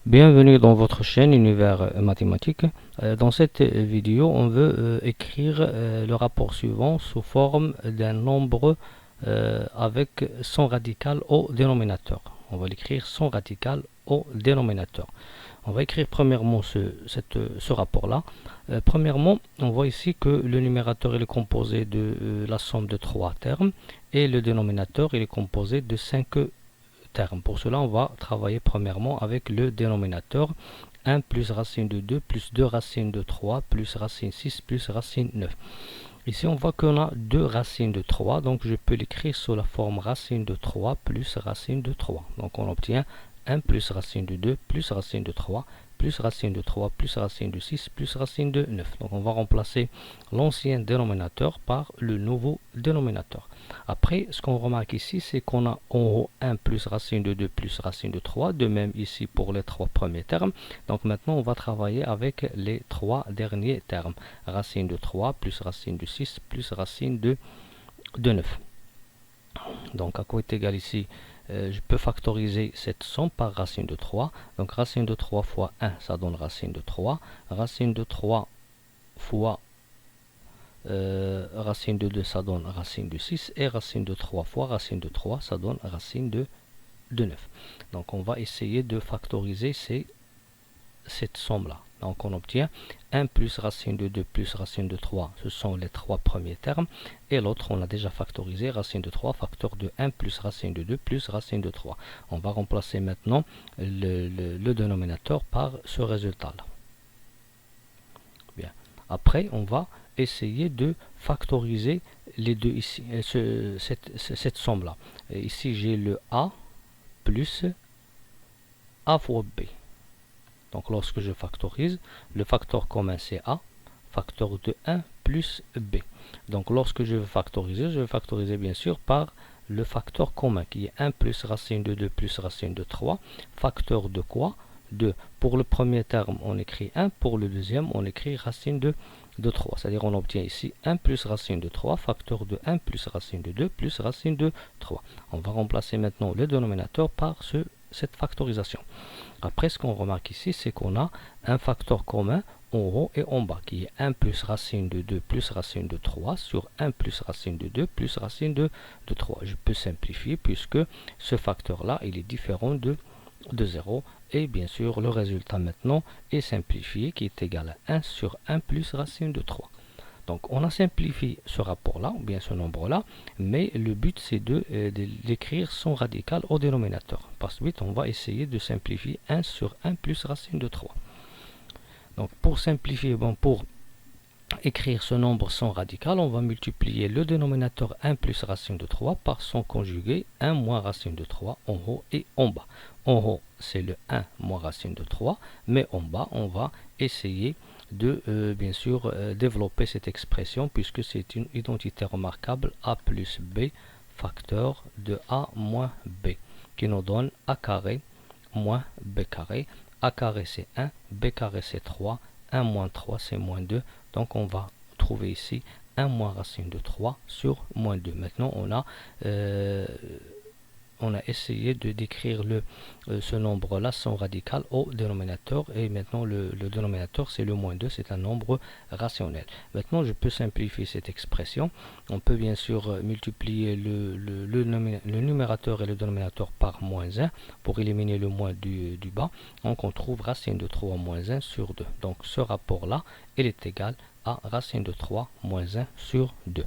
Bienvenue dans votre chaîne Univers Mathématique. Dans cette vidéo, on veut écrire le rapport suivant sous forme d'un nombre avec son radical au dénominateur. On va l'écrire son radical au dénominateur. On va écrire premièrement ce rapport-là. Premièrement, on voit ici que le numérateur est composé de la somme de 3 termes et le dénominateur est composé de 5 termes. Pour cela, on va travailler premièrement avec le dénominateur. 1 plus racine de 2 plus 2 racines de 3 plus racine 6 plus racine 9. Ici, on voit qu'on a 2 racines de 3, donc je peux l'écrire sous la forme racine de 3 plus racine de 3. Donc on obtient 1 plus racine de 2 plus racine de 3 plus racine de 3 plus racine de 6 plus racine de 9. Donc on va remplacer l'ancien dénominateur par le nouveau dénominateur. Après, ce qu'on remarque ici, c'est qu'on a en haut 1 plus racine de 2 plus racine de 3. De même ici pour les 3 premiers termes. Donc maintenant, on va travailler avec les 3 derniers termes. Racine de 3 plus racine de 6 plus racine de 9. Donc à quoi est égal ici, je peux factoriser cette somme par racine de 3. Donc racine de 3 fois 1, ça donne racine de 3. Racine de 3 fois racine de 2, ça donne racine de 6. Et racine de 3 fois racine de 3, ça donne racine de 9. Donc on va essayer de factoriser cette somme-là. Donc on obtient 1 plus racine de 2 plus racine de 3, ce sont les 3 premiers termes. Et l'autre, on a déjà factorisé, racine de 3, facteur de 1 plus racine de 2 plus racine de 3. On va remplacer maintenant le dénominateur par ce résultat-là. Bien. Après, on va essayer de factoriser les deux ici, cette somme-là. Ici, j'ai le A plus A fois B. Donc lorsque je factorise, le facteur commun c'est A, facteur de 1 plus B. Donc lorsque je vais factoriser bien sûr par le facteur commun qui est 1 plus racine de 2 plus racine de 3. Facteur de quoi? 2. Pour le premier terme, on écrit 1. Pour le deuxième, on écrit racine de 3. C'est-à-dire on obtient ici 1 plus racine de 3, facteur de 1 plus racine de 2 plus racine de 3. On va remplacer maintenant le dénominateur par cette factorisation. Après, ce qu'on remarque ici, c'est qu'on a un facteur commun en haut et en bas, qui est 1 plus racine de 2 plus racine de 3 sur 1 plus racine de 2 plus racine de 3. Je peux simplifier puisque ce facteur-là, il est différent de 0. Et bien sûr, le résultat maintenant est simplifié, qui est égal à 1 sur 1 plus racine de 3. Donc on a simplifié ce rapport-là, ou bien ce nombre-là, mais le but c'est de l'écrire son radical au dénominateur. Par suite, on va essayer de simplifier 1 sur 1 plus racine de 3. Donc pour simplifier, pour écrire ce nombre sans radical, on va multiplier le dénominateur 1 plus racine de 3 par son conjugué 1 moins racine de 3 en haut et en bas. En haut, c'est le 1 moins racine de 3, mais en bas, on va essayer de bien sûr développer cette expression puisque c'est une identité remarquable a plus b facteur de a moins b qui nous donne a carré moins b carré. A carré c'est 1, b carré c'est 3, 1 moins 3 c'est moins 2. Donc on va trouver ici 1 moins racine de 3 sur moins 2. Maintenant on a essayé de décrire ce nombre-là sans radical au dénominateur. Et maintenant, le dénominateur, c'est le moins 2, c'est un nombre rationnel. Maintenant, je peux simplifier cette expression. On peut bien sûr multiplier le numérateur et le dénominateur par moins 1 pour éliminer le moins du bas. Donc, on trouve racine de 3 moins 1 sur 2. Donc, ce rapport-là, il est égal à racine de 3 moins 1 sur 2.